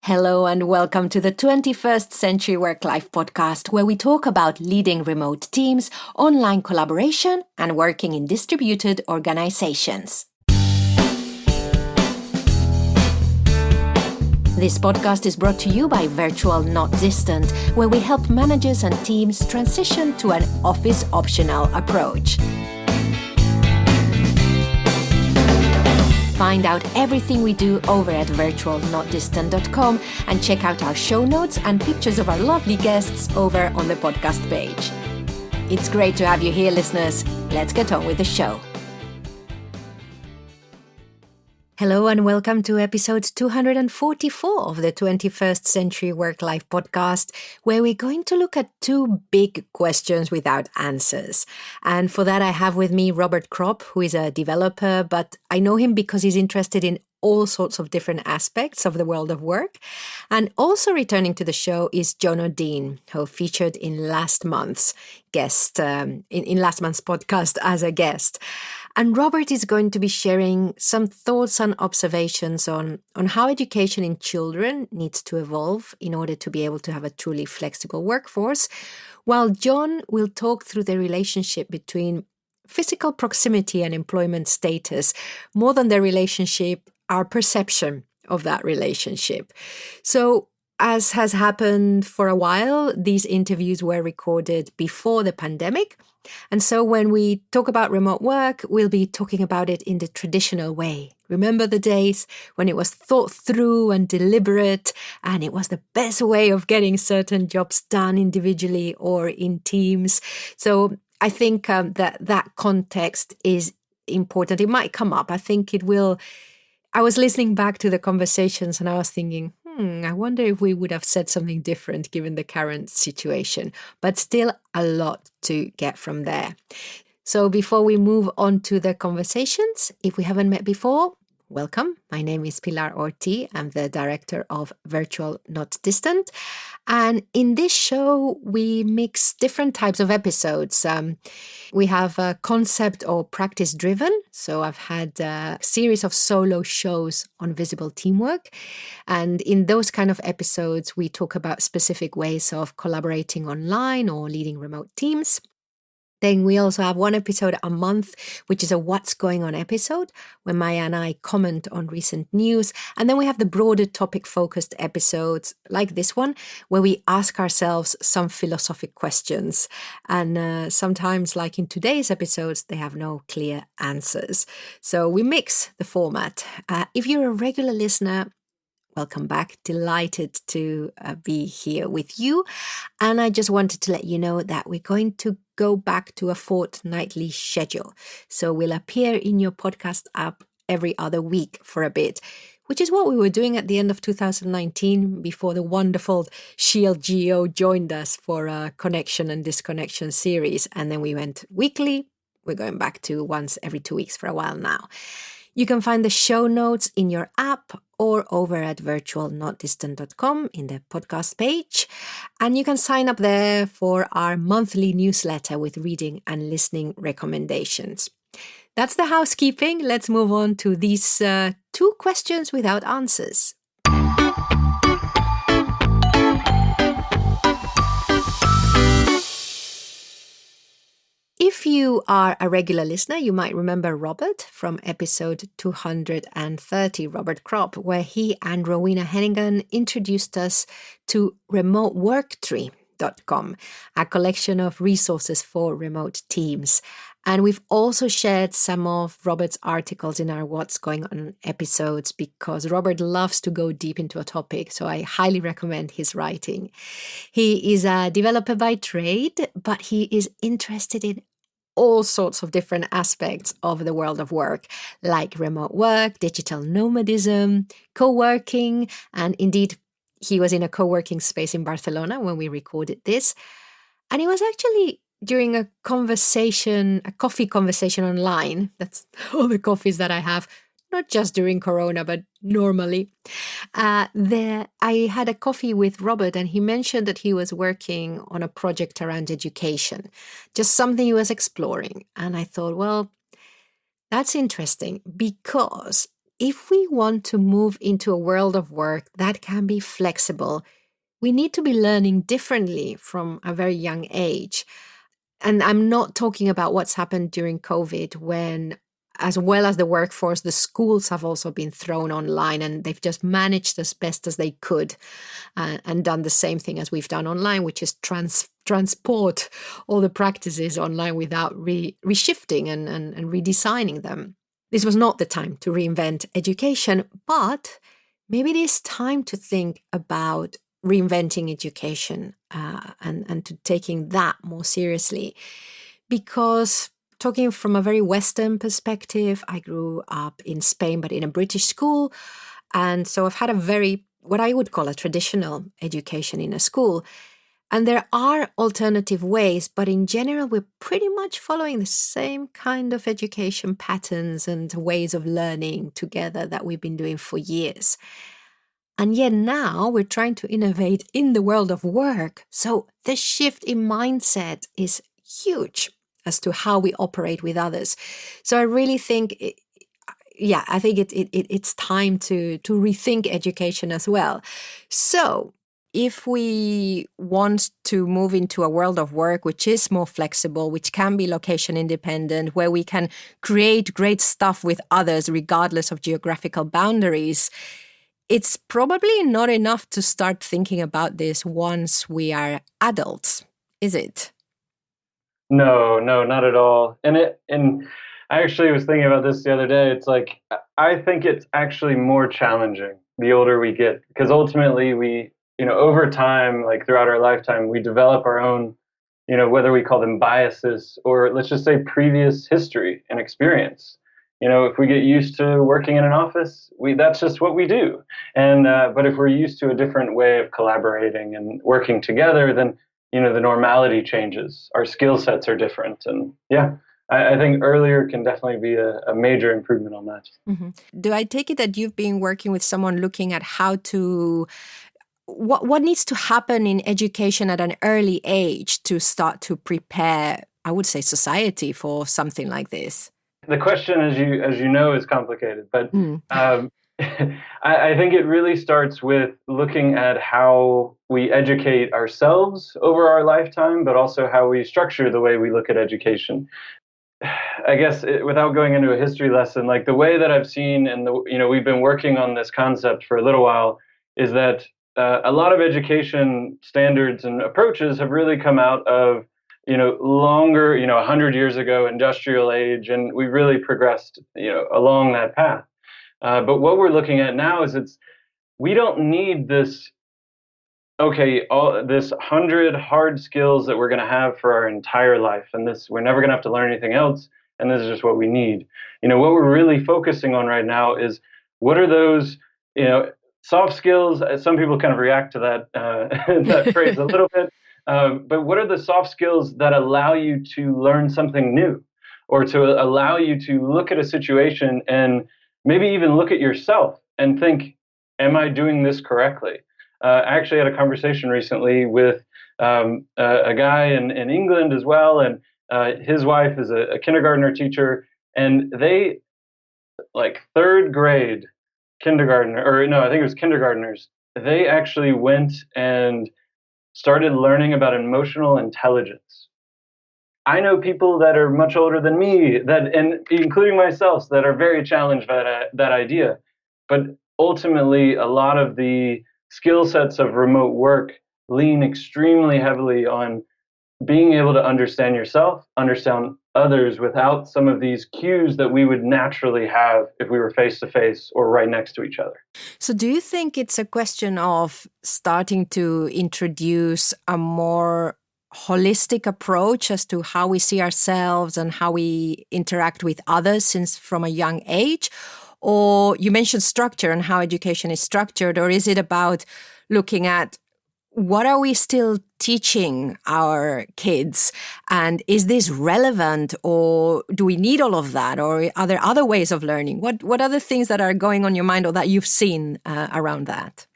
Hello and welcome to the 21st Century Work-Life podcast, where we talk about leading remote teams, online collaboration, and working in distributed organizations. This podcast is brought to you by Virtual Not Distant, where we help managers and teams transition to an office-optional approach. Find out everything we do over at virtualnotdistant.com and check out our show notes and pictures of our lovely guests over on the podcast page. It's great to have you here, listeners. Let's get on with the show. Hello and welcome to episode 244 of the 21st Century Work-Life podcast, where we're going to look at two big questions without answers. And for that, I have with me Robert Kropp, who is a developer, but I know him because he's interested in all sorts of different aspects of the world of work. And also returning to the show is John O'Dean, who featured in last month's last month's podcast as a guest. And Robert is going to be sharing some thoughts and observations on how education in children needs to evolve in order to be able to have a truly flexible workforce, while John will talk through the relationship between physical proximity and employment status, more than the relationship, our perception of that relationship. So, as has happened for a while, these interviews were recorded before the pandemic. And so when we talk about remote work, we'll be talking about it in the traditional way. Remember the days when it was thought through and deliberate, and it was the best way of getting certain jobs done individually or in teams. So I think that context is important. It might come up. I think it will. I was listening back to the conversations and I was thinking, I wonder if we would have said something different given the current situation, but still a lot to get from there. So before we move on to the conversations, if we haven't met before, welcome. My name is Pilar Orti. I'm the director of Virtual Not Distant. And in this show, we mix different types of episodes. We have a concept or practice driven. So I've had a series of solo shows on visible teamwork. And in those kind of episodes, we talk about specific ways of collaborating online or leading remote teams. Then we also have one episode a month, which is a What's Going On episode, where Maya and I comment on recent news. And then we have the broader topic-focused episodes, like this one, where we ask ourselves some philosophic questions. And sometimes, like in today's episodes, they have no clear answers. So we mix the format. If you're a regular listener, welcome back. Delighted to be here with you. And I just wanted to let you know that we're going to go back to a fortnightly schedule. So we'll appear in your podcast app every other week for a bit, which is what we were doing at the end of 2019 before the wonderful Shield Geo joined us for a connection and disconnection series. And then we went weekly. We're going back to once every 2 weeks for a while now. You can find the show notes in your app or over at virtualnotdistant.com in the podcast page. And you can sign up there for our monthly newsletter with reading and listening recommendations. That's the housekeeping. Let's move on to these two questions without answers. If you are a regular listener, you might remember Robert from episode 230, Robert Kropp, where he and Rowena Hennigan introduced us to remoteworktree.com, a collection of resources for remote teams. And we've also shared some of Robert's articles in our What's Going On episodes because Robert loves to go deep into a topic, so I highly recommend his writing. He is a developer by trade, but he is interested in all sorts of different aspects of the world of work, like remote work, digital nomadism, co-working, and indeed, he was in a co-working space in Barcelona when we recorded this. And it was actually during a coffee conversation online, that's all the coffees that I have, not just during Corona, but normally. I had a coffee with Robert and he mentioned that he was working on a project around education, just something he was exploring. And I thought, well, that's interesting because if we want to move into a world of work that can be flexible, we need to be learning differently from a very young age. And I'm not talking about what's happened during COVID when, as well as the workforce, the schools have also been thrown online and they've just managed as best as they could and done the same thing as we've done online, which is transport all the practices online without reshifting and redesigning them. This was not the time to reinvent education, but maybe it is time to think about reinventing education and to taking that more seriously. Because talking from a very Western perspective, I grew up in Spain, but in a British school. And so I've had a very, what I would call a traditional education in a school. And there are alternative ways, but in general, we're pretty much following the same kind of education patterns and ways of learning together that we've been doing for years. And yet now we're trying to innovate in the world of work. So the shift in mindset is huge as to how we operate with others. So I really think, I think it's time to rethink education as well. So if we want to move into a world of work which is more flexible, which can be location independent, where we can create great stuff with others regardless of geographical boundaries, it's probably not enough to start thinking about this once we are adults, is it? No, not at all. And I actually was thinking about this the other day. It's like I think it's actually more challenging the older we get because ultimately we, over time, like throughout our lifetime, we develop our own, whether we call them biases or let's just say previous history and experience. If we get used to working in an office, that's just what we do. And but if we're used to a different way of collaborating and working together, then the normality changes. Our skill sets are different. And I think earlier can definitely be a major improvement on that. Mm-hmm. Do I take it that you've been working with someone looking at how to, what needs to happen in education at an early age to start to prepare, I would say, society for something like this? The question, as you know, is complicated, but I think it really starts with looking at how we educate ourselves over our lifetime, but also how we structure the way we look at education. I guess without going into a history lesson, like the way that I've seen, and we've been working on this concept for a little while, is that a lot of education standards and approaches have really come out of longer, 100 years ago, industrial age, and we really progressed, along that path. But what we're looking at now is we don't need this, okay, all this 100 hard skills that we're going to have for our entire life, and this we're never going to have to learn anything else, and this is just what we need. What we're really focusing on right now is what are those, soft skills. Some people kind of react to that that phrase a little bit, but what are the soft skills that allow you to learn something new, or to allow you to look at a situation and maybe even look at yourself and think, am I doing this correctly? I actually had a conversation recently with a guy in England as well, and his wife is a kindergartner teacher, and they, like third grade kindergartner, or no, I think it was kindergartners, they actually went and started learning about emotional intelligence. I know people that are much older than me, and including myself, that are very challenged by that idea. But ultimately, a lot of the skill sets of remote work lean extremely heavily on being able to understand yourself, understand others without some of these cues that we would naturally have if we were face to face or right next to each other. So do you think it's a question of starting to introduce a more holistic approach as to how we see ourselves and how we interact with others since from a young age? Or you mentioned structure and how education is structured, or is it about looking at what are we still teaching our kids? And is this relevant, or do we need all of that? Or are there other ways of learning? What are the things that are going on your mind or that you've seen around that?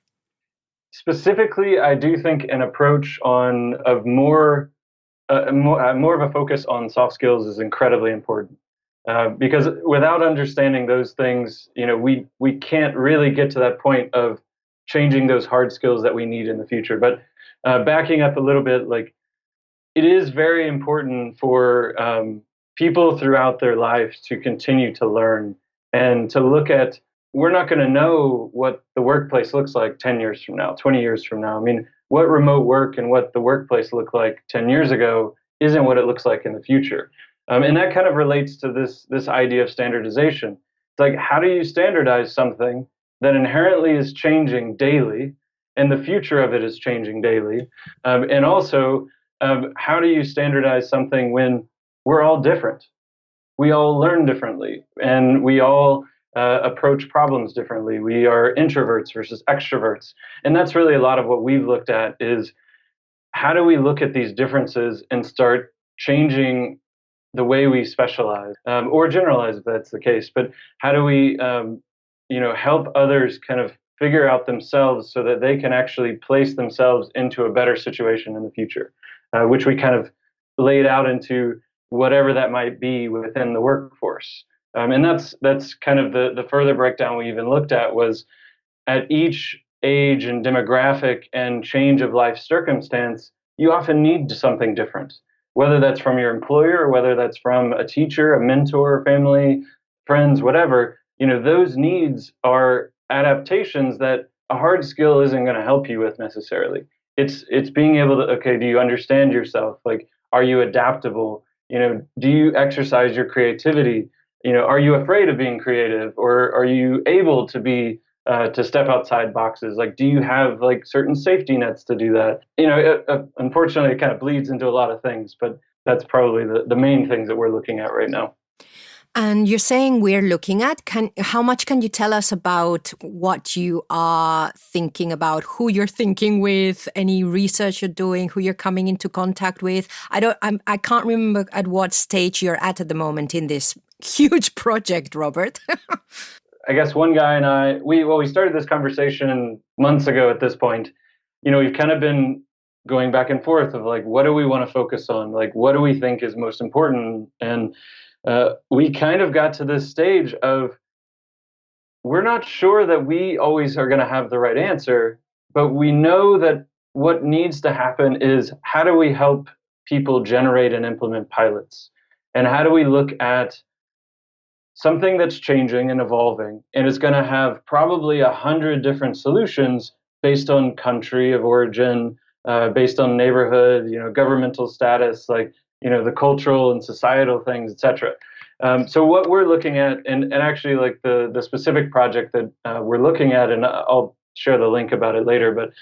Specifically, I do think an approach of more of a focus on soft skills is incredibly important. Because without understanding those things, we can't really get to that point of changing those hard skills that we need in the future. But backing up a little bit, like, it is very important for people throughout their lives to continue to learn and to look at. We're not going to know what the workplace looks like 10 years from now, 20 years from now. I mean, what remote work and what the workplace looked like 10 years ago isn't what it looks like in the future. And that kind of relates to this idea of standardization. It's like, how do you standardize something that inherently is changing daily, and the future of it is changing daily? And also, how do you standardize something when we're all different? We all learn differently, and we all approach problems differently. We are introverts versus extroverts, and that's really a lot of what we've looked at is how do we look at these differences and start changing the way we specialize, or generalize if that's the case. But how do we, help others kind of figure out themselves so that they can actually place themselves into a better situation in the future, which we kind of laid out into whatever that might be within the workforce. And that's kind of the further breakdown we even looked at was at each age and demographic and change of life circumstance, you often need something different, whether that's from your employer or whether that's from a teacher, a mentor, family, friends, whatever. Those needs are adaptations that a hard skill isn't going to help you with necessarily. It's being able to, okay, do you understand yourself? Like, are you adaptable? Do you exercise your creativity? Are you afraid of being creative, or are you able to be to step outside boxes? Like, do you have like certain safety nets to do that? Unfortunately, it kind of bleeds into a lot of things, but that's probably the main things that we're looking at right now. And you're saying we're looking at, how much can you tell us about what you are thinking about, who you're thinking with, any research you're doing, who you're coming into contact with? I can't remember at what stage you're at the moment in this huge project, Robert. I guess one guy and I, we started this conversation months ago at this point. We've kind of been going back and forth of like, what do we want to focus on? Like, what do we think is most important? And we kind of got to this stage of we're not sure that we always are going to have the right answer, but we know that what needs to happen is how do we help people generate and implement pilots? And how do we look at something that's changing and evolving, and it's going to have probably 100 different solutions based on country of origin, based on neighborhood, governmental status, like the cultural and societal things, etc. So what we're looking at, and actually like the specific project that we're looking at, and I'll share the link about it later, but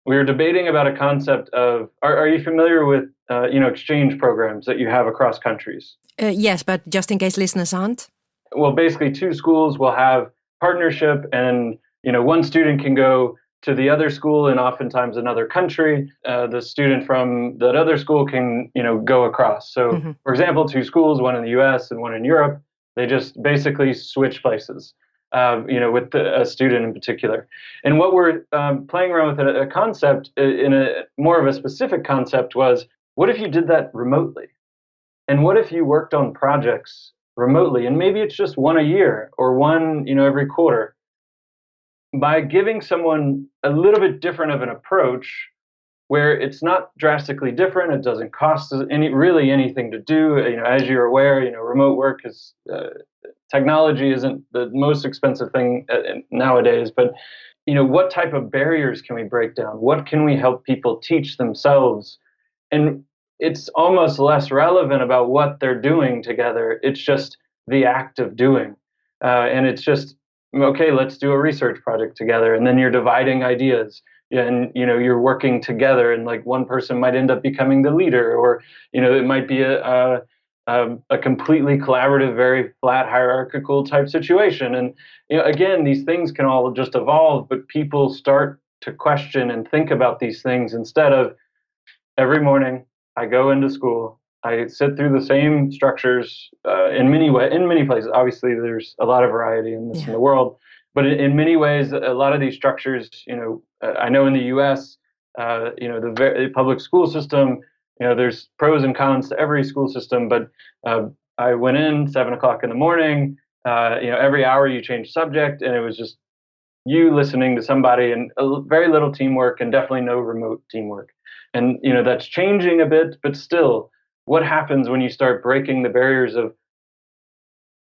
we were debating about a concept of, are you familiar with exchange programs that you have across countries? Yes, but just in case listeners aren't. Well, basically two schools will have partnership, and one student can go to the other school and oftentimes another country. The student from that other school can go across. So for example, two schools, one in the US and one in Europe, they just basically switch places, with a student in particular. And what we're playing around with a concept in a more of a specific concept was, what if you did that remotely? And what if you worked on projects remotely, and maybe it's just one a year or one every quarter? By giving someone a little bit different of an approach, where it's not drastically different, it doesn't cost anything to do. As you're aware, remote work is technology isn't the most expensive thing nowadays, but what type of barriers can we break down? What can we help people teach themselves? And it's almost less relevant about what they're doing together. It's just the act of doing. And it's just, okay, let's do a research project together. And then you're dividing ideas, and you're working together, and like one person might end up becoming the leader, or it might be a completely collaborative, very flat hierarchical type situation. And again, these things can all just evolve, but people start to question and think about these things instead of, every morning I go into school, I sit through the same structures in many places. Obviously, there's a lot of variety in this in the world, but in many ways, a lot of these structures, I know in the U.S., the public school system, there's pros and cons to every school system, but I went in 7 o'clock in the morning. Every hour you change subject, and it was just you listening to somebody, and very little teamwork, and definitely no remote teamwork. And that's changing a bit, but still, what happens when you start breaking the barriers of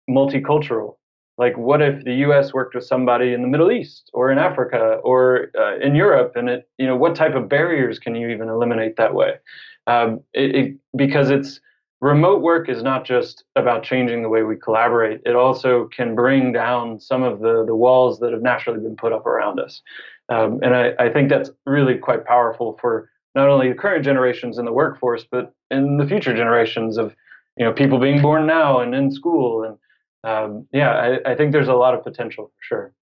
multicultural? Like, what if the U.S. worked with somebody in the Middle East or in Africa or in Europe? And what type of barriers can you even eliminate that way? Because it's remote work is not just about changing the way we collaborate. It also can bring down some of the walls that have naturally been put up around us. And I think that's really quite powerful for not only the current generations in the workforce, but in the future generations of people being born now and in school. And I think there's a lot of potential for sure.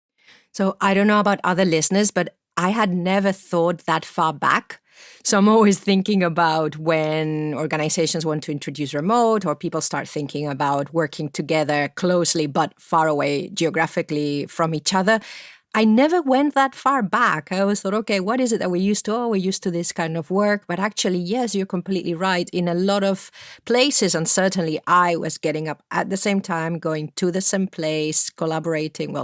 So I don't know about other listeners, but I had never thought that far back. So I'm always thinking about when organizations want to introduce remote, or people start thinking about working together closely but far away geographically from each other. I never went that far back. I always thought, okay, what is it that we're used to? Oh, we're used to this kind of work. But actually, yes, you're completely right. In a lot of places, and certainly I was getting up at the same time, going to the same place, collaborating,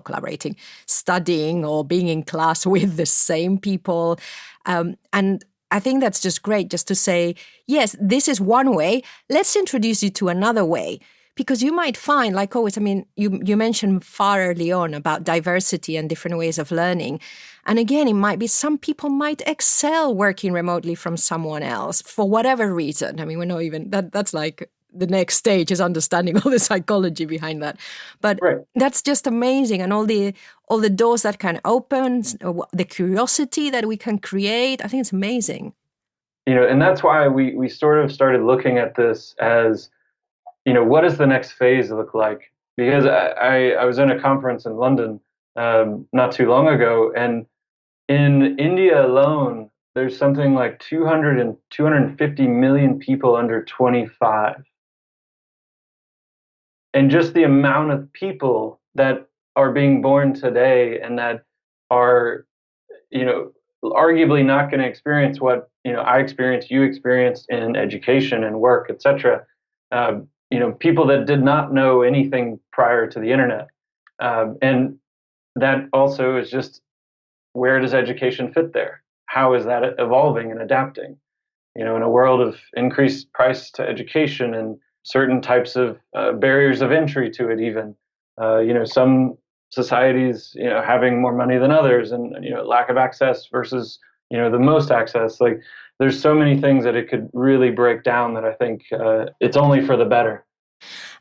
studying, or being in class with the same people. And I think that's just great, just to say, yes, this is one way. Let's introduce you to another way. Because you might find, like always, you mentioned far early on about diversity and different ways of learning. And again, it might be some people might excel working remotely from someone else for whatever reason. We're not even, that's like the next stage is understanding all the psychology behind that. But Right. That's just amazing. And all the doors that can open, the curiosity that we can create, I think it's amazing. And that's why we sort of started looking at this as, what does the next phase look like? Because I was in a conference in London not too long ago, and in India alone, there's something like 250 million people under 25. And just the amount of people that are being born today and that are, arguably not going to experience what, I experienced, you experienced in education and work, etc. People that did not know anything prior to the internet. And that also is just, where does education fit there? How is that evolving and adapting? In a world of increased price to education and certain types of barriers of entry to it, even, some societies, having more money than others, and lack of access versus the most access. Like, there's so many things that it could really break down that I think it's only for the better.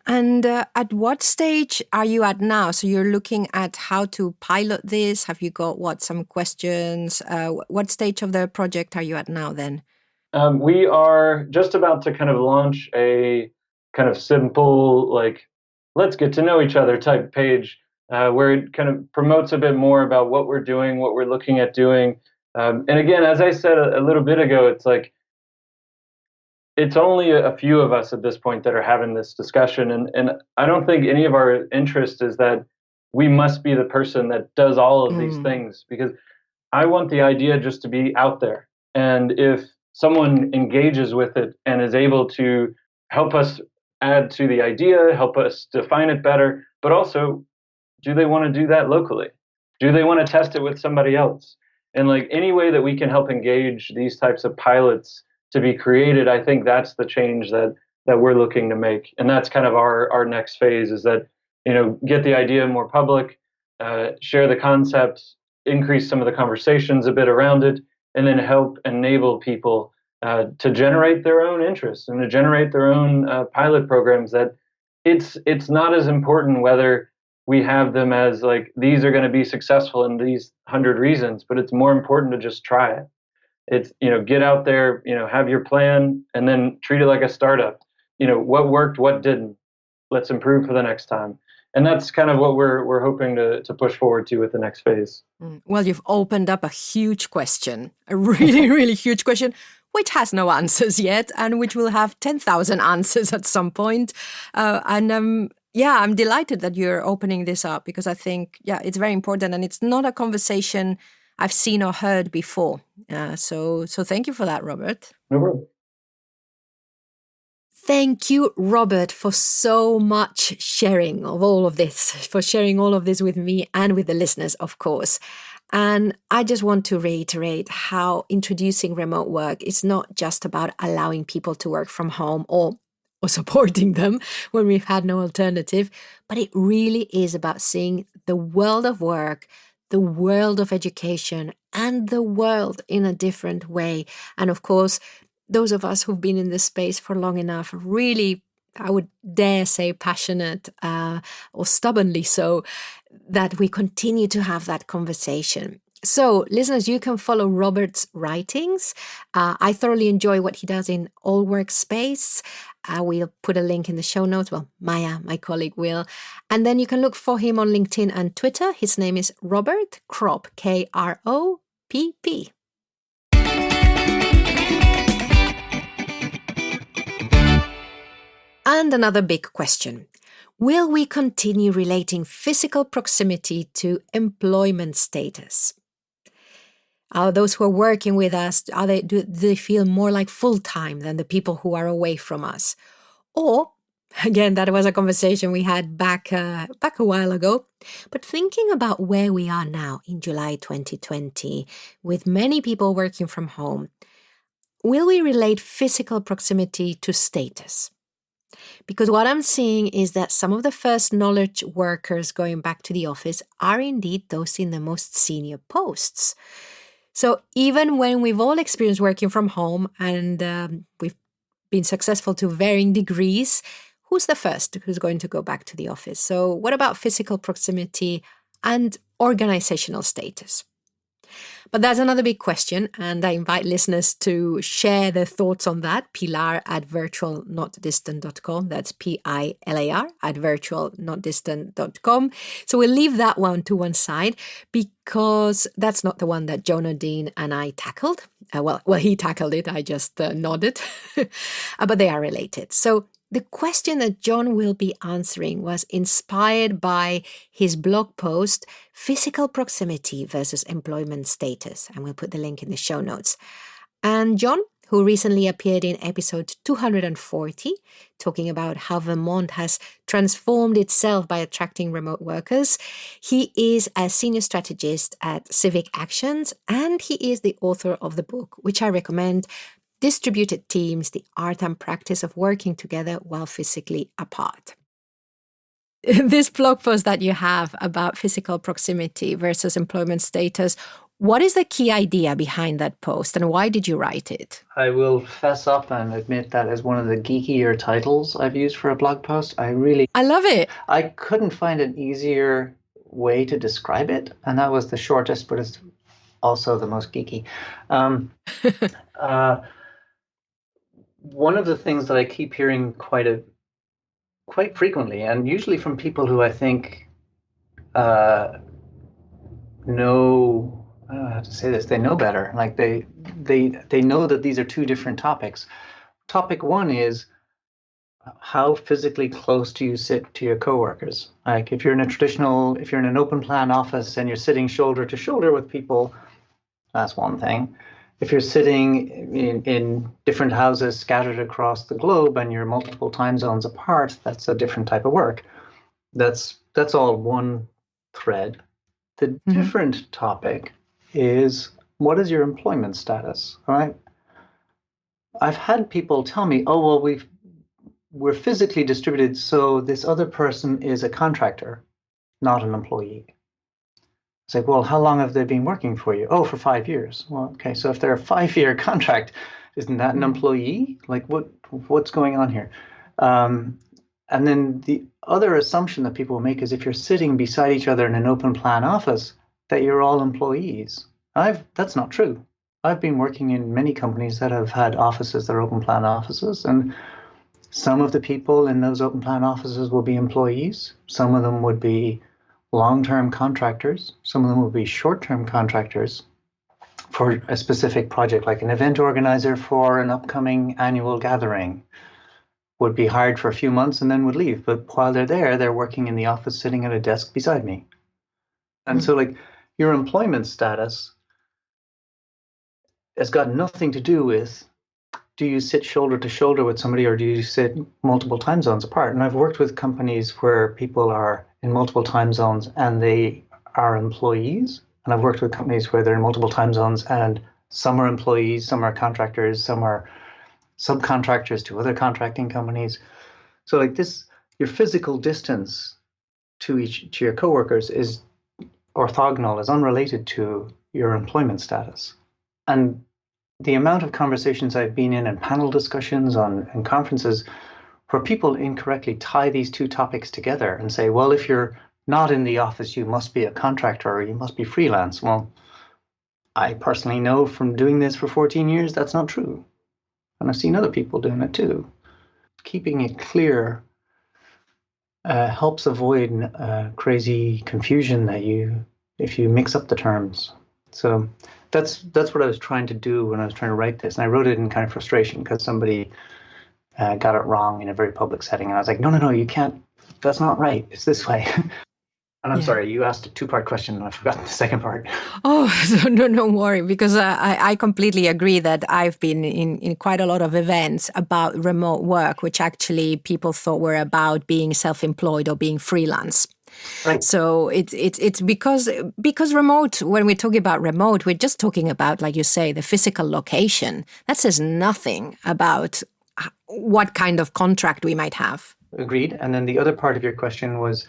And at what stage are you at now? So you're looking at how to pilot this. Have you got some questions? What stage of the project are you at now then? We are just about to kind of launch a kind of simple, like, let's get to know each other type page, where it kind of promotes a bit more about what we're doing, what we're looking at doing. And again, as I said a little bit ago, it's like, it's only a few of us at this point that are having this discussion. And I don't think any of our interest is that we must be the person that does all of these things, because I want the idea just to be out there. And if someone engages with it and is able to help us add to the idea, help us define it better, but also, do they want to do that locally? Do they want to test it with somebody else? And like, any way that we can help engage these types of pilots to be created, I think that's the change that we're looking to make. And that's kind of our next phase, is that, get the idea more public, share the concepts, increase some of the conversations a bit around it, and then help enable people to generate their own interests and to generate their own pilot programs. That it's not as important whether we have them as like, these are going to be successful in these 100 reasons, but it's more important to just try it. It's, get out there, have your plan, and then treat it like a startup. What worked, what didn't. Let's improve for the next time. And that's kind of what we're hoping to push forward to with the next phase. Well, you've opened up a huge question, a really, really huge question, which has no answers yet, and which will have 10,000 answers at some point. I'm delighted that you're opening this up, because I think, it's very important, and it's not a conversation I've seen or heard before. So thank you for that, Robert. No problem. Thank you, Robert, for so much sharing of all of this, for sharing all of this with me and with the listeners, of course. And I just want to reiterate how introducing remote work is not just about allowing people to work from home or supporting them when we've had no alternative, but it really is about seeing the world of work, the world of education, and the world in a different way. And of course, those of us who've been in this space for long enough, really, I would dare say, passionate or stubbornly so, that we continue to have that conversation. So, listeners, you can follow Robert's writings. I thoroughly enjoy what he does in Allwork space. We'll put a link in the show notes. Well, Maya, my colleague, will. And then you can look for him on LinkedIn and Twitter. His name is Robert Kropp, Kropp. And another big question. Will we continue relating physical proximity to employment status? Are those who are working with us, do they feel more like full-time than the people who are away from us? Or, again, that was a conversation we had back a while ago, but thinking about where we are now in July 2020, with many people working from home, will we relate physical proximity to status? Because what I'm seeing is that some of the first knowledge workers going back to the office are indeed those in the most senior posts. So even when we've all experienced working from home and we've been successful to varying degrees, who's the first who's going to go back to the office? So what about physical proximity and organizational status? But that's another big question, and I invite listeners to share their thoughts on that. Pilar at virtualnotdistant.com. That's PILAR at virtualnotdistant.com. So we'll leave that one to one side because that's not the one that Jonah Dean and I tackled. Well, he tackled it. I just nodded. But they are related. So the question that John will be answering was inspired by his blog post, Physical Proximity versus Employment Status. And we'll put the link in the show notes. And John, who recently appeared in episode 240, talking about how Vermont has transformed itself by attracting remote workers. He is a senior strategist at Civic Actions, and he is the author of the book, which I recommend, Distributed Teams, the Art and Practice of Working Together While Physically Apart. This blog post that you have about physical proximity versus employment status, what is the key idea behind that post and why did you write it? I will fess up and admit that is one of the geekier titles I've used for a blog post. I love it. I couldn't find an easier way to describe it, and that was the shortest, but it's also the most geeky. One of the things that I keep hearing quite frequently, and usually from people who I think know, I don't know how to say this, they know better. Like they know that these are two different topics. Topic one is how physically close do you sit to your coworkers? Like if you're in an open plan office and you're sitting shoulder to shoulder with people, that's one thing. If you're sitting in different houses scattered across the globe and you're multiple time zones apart, that's a different type of work. That's all one thread. The different topic is, what is your employment status? All right. I've had people tell me, oh, well, we're physically distributed, so this other person is a contractor, not an employee. It's like, well, how long have they been working for you? Oh, for 5 years. Well, okay, so if they're a 5-year contract, isn't that an employee? Like, what's going on here? And then the other assumption that people make is if you're sitting beside each other in an open plan office, that you're all employees. That's not true. I've been working in many companies that have had offices that are open plan offices, and some of the people in those open plan offices will be employees. Some of them would be long-term contractors. Some of them will be short-term contractors for a specific project, like an event organizer for an upcoming annual gathering would be hired for a few months and then would leave. But while they're there, they're working in the office, sitting at a desk beside me. And so like your employment status has got nothing to do with, do you sit shoulder to shoulder with somebody, or do you sit multiple time zones apart? And I've worked with companies where people are in multiple time zones and they are employees. And I've worked with companies where they're in multiple time zones and some are employees, some are contractors, some are subcontractors to other contracting companies. So like this, your physical distance to your coworkers is orthogonal, is unrelated to your employment status. And the amount of conversations I've been in and panel discussions and conferences where people incorrectly tie these two topics together and say, well, if you're not in the office, you must be a contractor or you must be freelance. Well, I personally know from doing this for 14 years, that's not true. And I've seen other people doing it too. Keeping it clear helps avoid crazy confusion if you mix up the terms. So that's what I was trying to do when I was trying to write this. And I wrote it in kind of frustration because somebody got it wrong in a very public setting. And I was like, no, you can't. That's not right. It's this way. And I'm sorry, you asked a two-part question and I forgot the second part. Oh, no, don't worry, because I completely agree that I've been in quite a lot of events about remote work, which actually people thought were about being self-employed or being freelance. Right. So it's because remote, when we're talking about remote, we're just talking about, like you say, the physical location. That says nothing about what kind of contract we might have. Agreed. And then the other part of your question was,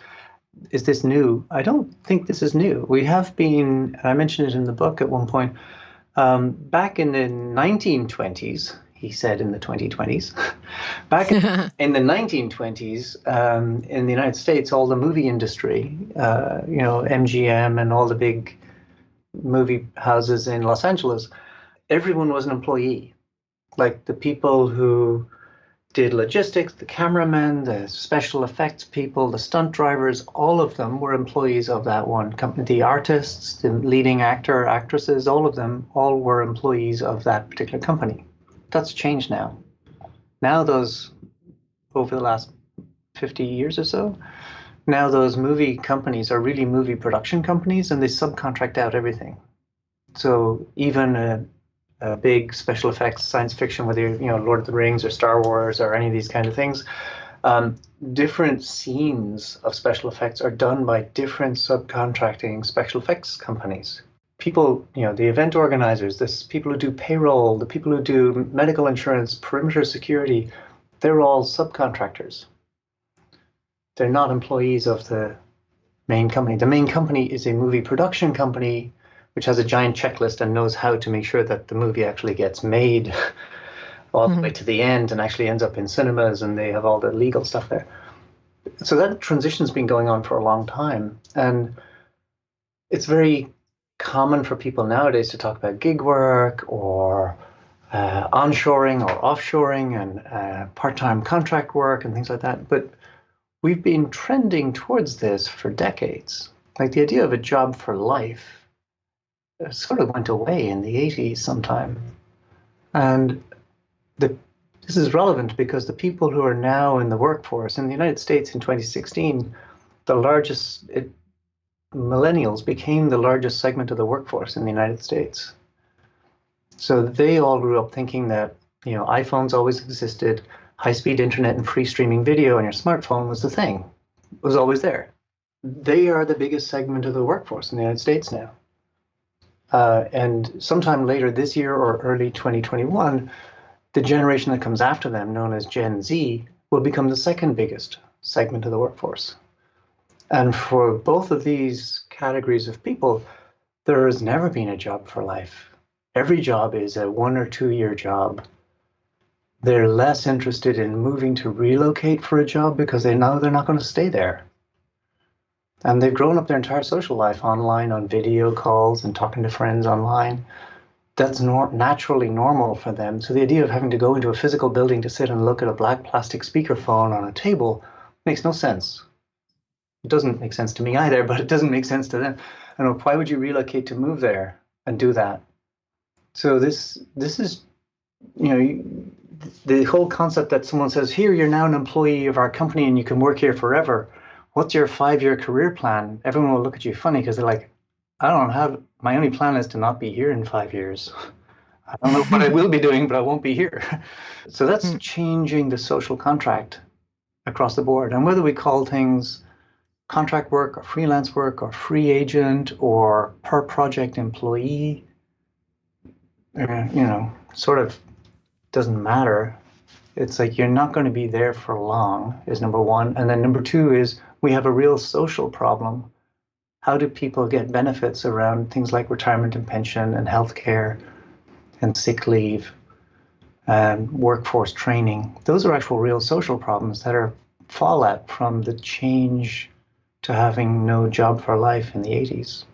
is this new? I don't think this is new. We have been, I mentioned it in the book at one point, back in the 1920s, he said in the 2020s, back in the 1920s, in the United States, all the movie industry, MGM and all the big movie houses in Los Angeles, everyone was an employee. Like the people who did logistics, the cameramen, the special effects people, the stunt drivers, all of them were employees of that one company. The artists, the leading actor, actresses, all of them, all were employees of that particular company. That's changed now. Now those, over the last 50 years or so, now those movie companies are really movie production companies and they subcontract out everything. So even a big special effects science fiction, whether you're, Lord of the Rings or Star Wars or any of these kind of things, different scenes of special effects are done by different subcontracting special effects companies. People, the event organizers, people who do payroll, the people who do medical insurance, perimeter security, they're all subcontractors. They're not employees of the main company. The main company is a movie production company which has a giant checklist and knows how to make sure that the movie actually gets made all the way to the end and actually ends up in cinemas, and they have all the legal stuff there. So that transition's been going on for a long time. And it's very common for people nowadays to talk about gig work or onshoring or offshoring and part-time contract work and things like that. But we've been trending towards this for decades. Like the idea of a job for life sort of went away in the 80s sometime. And this is relevant because the people who are now in the workforce in the United States in 2016, millennials became the largest segment of the workforce in the United States. So they all grew up thinking that, iPhones always existed, high-speed internet and free streaming video on your smartphone was the thing. It was always there. They are the biggest segment of the workforce in the United States now. And sometime later this year or early 2021, the generation that comes after them, known as Gen Z, will become the second biggest segment of the workforce. And for both of these categories of people, there has never been a job for life. Every job is a 1 or 2 year job. They're less interested in moving to relocate for a job because they know they're not going to stay there. And they've grown up their entire social life online on video calls and talking to friends online. That's naturally normal for them. So the idea of having to go into a physical building to sit and look at a black plastic speakerphone on a table makes no sense. It doesn't make sense to me either, but it doesn't make sense to them. Why would you relocate to move there and do that? So this is, the whole concept that someone says, here, you're now an employee of our company and you can work here forever. What's your 5-year career plan? Everyone will look at you funny because they're like, my only plan is to not be here in 5 years. I don't know what I will be doing, but I won't be here. So that's changing the social contract across the board. And whether we call things contract work or freelance work or free agent or per project employee, sort of doesn't matter. It's like you're not going to be there for long is number one. And then number two is we have a real social problem. How do people get benefits around things like retirement and pension and healthcare and sick leave and workforce training? Those are actual real social problems that are fallout from the change to having no job for life in the 80s.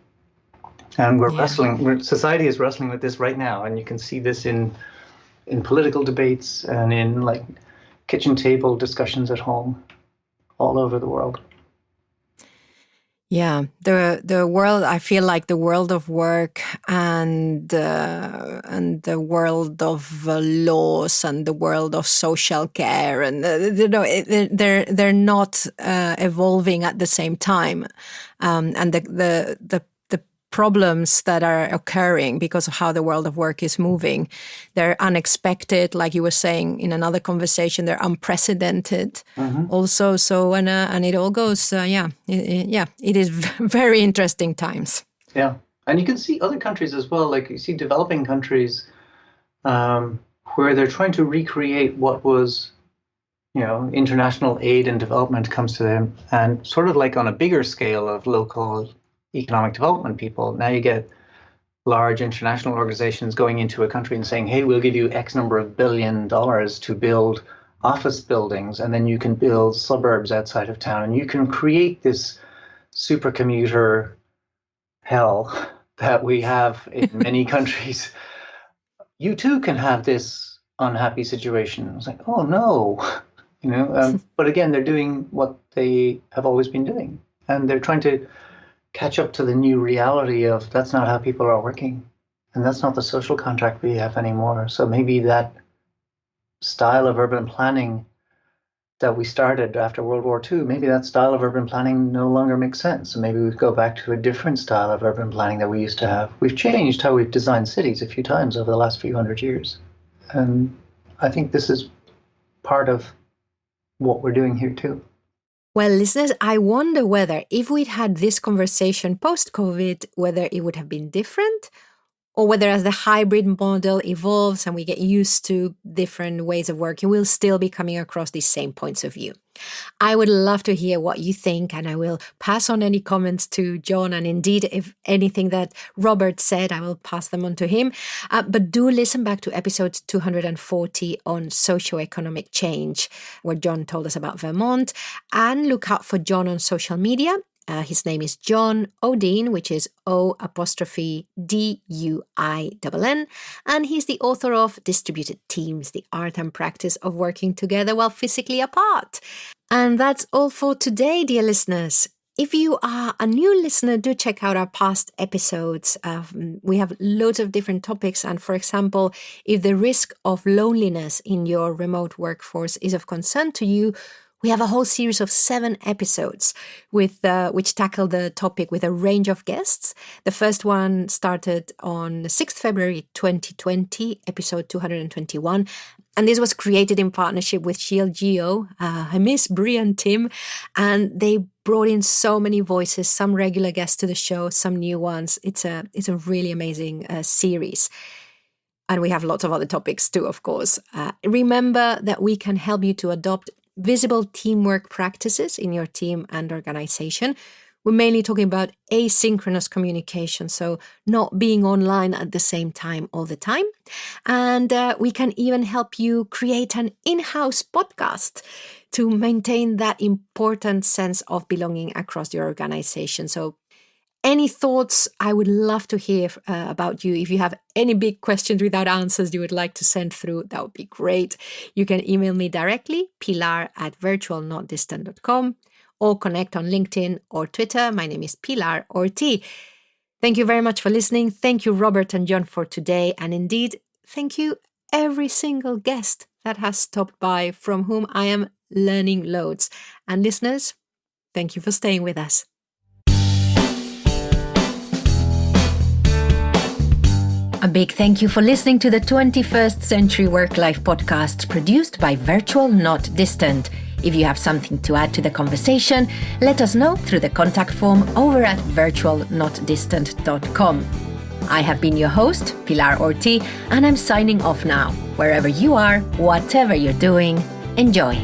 And society is wrestling with this right now. And you can see this in political debates and in like kitchen table discussions at home all over the world. Yeah, the world, I feel like the world of work and the world of laws and the world of social care, and they're not evolving at the same time, and the problems that are occurring because of how the world of work is moving, they're unexpected, like you were saying in another conversation, they're unprecedented also. So, and it all goes, it is very interesting times. Yeah. And you can see other countries as well, like you see developing countries where they're trying to recreate what was, international aid and development comes to them, and sort of like on a bigger scale of local economic development people. Now you get large international organizations going into a country and saying, hey, we'll give you X number of $1 billion to build office buildings, and then you can build suburbs outside of town, and you can create this super commuter hell that we have in many countries. You too can have this unhappy situation. It's like, oh no, but again, they're doing what they have always been doing, and they're trying to catch up to the new reality of that's not how people are working, and that's not the social contract we have anymore. So maybe that style of urban planning that we started after World War II, maybe that style of urban planning no longer makes sense. So maybe we go back to a different style of urban planning that we used to have. We've changed how we've designed cities a few times over the last few hundred years. And I think this is part of what we're doing here too. Well, listeners, I wonder whether if we'd had this conversation post-COVID, whether it would have been different, or whether as the hybrid model evolves and we get used to different ways of working, we'll still be coming across these same points of view. I would love to hear what you think, and I will pass on any comments to John. And indeed, if anything that Robert said, I will pass them on to him. But do listen back to episode 240 on socioeconomic change, where John told us about Vermont, and look out for John on social media. His name is John O'Dean, which is O''DUINN, and he's the author of Distributed Teams, the art and practice of working together while physically apart. And that's all for today, dear listeners. If you are a new listener, do check out our past episodes. We have loads of different topics. And for example, if the risk of loneliness in your remote workforce is of concern to you, we have a whole series of 7 episodes which tackle the topic with a range of guests. The first one started on 6th February 2020, episode 221. And this was created in partnership with Shield Geo, Miss Brie and Tim. And they brought in so many voices, some regular guests to the show, some new ones. It's a really amazing series. And we have lots of other topics too, of course. Remember that we can help you to adopt visible teamwork practices in your team and organization. We're mainly talking about asynchronous communication, so not being online at the same time all the time. And we can even help you create an in-house podcast to maintain that important sense of belonging across your organization. So any thoughts, I would love to hear about you. If you have any big questions without answers you would like to send through, that would be great. You can email me directly, pilar@virtualnotdistant.com, or connect on LinkedIn or Twitter. My name is Pilar Orti. Thank you very much for listening. Thank you, Robert and John, for today. And indeed, thank you every single guest that has stopped by, from whom I am learning loads. And listeners, thank you for staying with us. A big thank you for listening to the 21st Century Work-Life podcast produced by Virtual Not Distant. If you have something to add to the conversation, let us know through the contact form over at virtualnotdistant.com. I have been your host, Pilar Orti, and I'm signing off now. Wherever you are, whatever you're doing, enjoy.